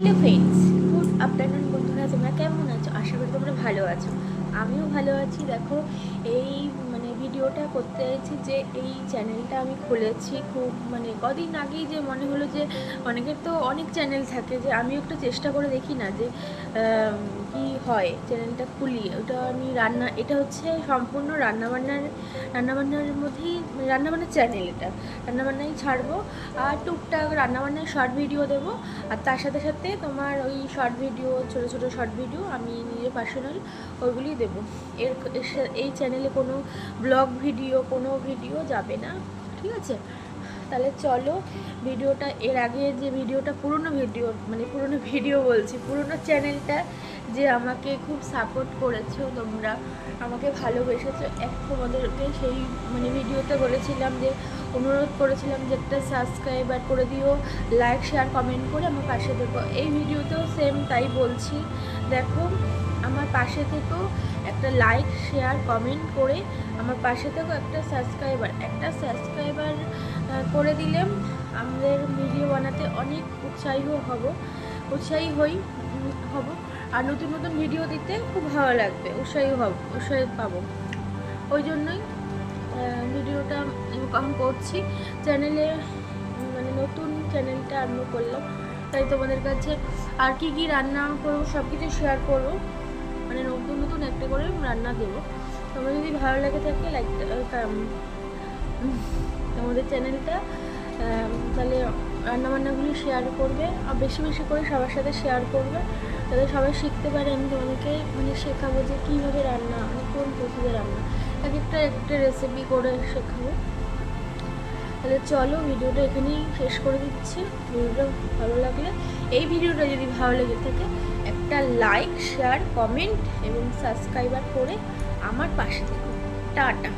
Hello friends, good afternoon বন্ধুরা। তোমরা কেমন আছো? আশা করি তোমরা ভালো আছো। আমিও ভালো আছি। দেখো, এই ভিডিওটা করতে চাইছি যে এই চ্যানেলটা আমি খুলেছি খুব কদিন আগেই, যে মনে হলো যে অনেকের তো অনেক চ্যানেল থাকে, যে আমিও একটু চেষ্টা করে দেখি না যে কি হয়, চ্যানেলটা খুলি। ওটা আমি এটা হচ্ছে সম্পূর্ণ রান্নাবান্নার মধ্যেই, রান্নাবান্নার চ্যানেল। এটা রান্নাবান্নাই ছাড়বো, আর টুকটাক রান্নাবান্নার শর্ট ভিডিও দেবো। আর তার সাথে সাথে তোমার ওই শর্ট ভিডিও, ছোটো ছোটো শর্ট ভিডিও আমি নিজের পার্সোনাল ওইগুলি দেবো। এই চ্যানেলে কোনো ব্লগ ভিডিও, কোনো ভিডিও যাবে না, ঠিক আছে? তাহলে চলো ভিডিওটা, এর আগে যে ভিডিওটা পুরনো ভিডিও বলছি, পুরনো চ্যানেলটা, যে আমাকে খুব সাপোর্ট করেছো তোমরা, আমাকে ভালোবেসেছো, তোমাদেরকে সেই ভিডিওতে বলেছিলাম, যে অনুরোধ করেছিলাম যে একটা সাবস্ক্রাইবার করে দিও, লাইক শেয়ার কমেন্ট করে আমার পাশে থেকো। এই ভিডিওতেও সেম তাই বলছি। দেখো, আমার পাশে থেকেও, একটা লাইক শেয়ার কমেন্ট করে আমার পাশে থেকেও, একটা সাবস্ক্রাইবার করে দিলে আমাদের ভিডিও বানাতে অনেক উৎসাহী হব। আর নতুন নতুন ভিডিও দিতে খুব ভালো লাগবে, উৎসাহী পাবো। ওই জন্যই ভিডিওটা আমি করছি। চ্যানেলে নতুন চ্যানেলটা আরম্ভ করলাম, তাই তোমাদের কাছে আর কি কি রান্না করবো সব কিছু শেয়ার করবো। নতুন নতুন একটা করে রান্না দেবো। তোমার যদি ভালো লাগে থাকে আমাদের চ্যানেলটা, তাহলে রান্নাবান্নাগুলি শেয়ার করবে, আর বেশি বেশি করে সবার সাথে শেয়ার করবে, তাহলে সবাই শিখতে পারে। আমি তোমাদেরকে শেখাবো যে কীভাবে রান্না, কোন পদ্ধতিতে রান্না, একটা রেসিপি করে শেখাবো। তাহলে চলো ভিডিওটা এখানেই শেষ করে দিচ্ছি। ভিডিওটা ভালো লাগলে, এই ভিডিওটা যদি ভালো লেগে থাকে, একটা লাইক শেয়ার কমেন্ট এবং সাবস্ক্রাইবার করে আমার পাশে থেকো। টাটা।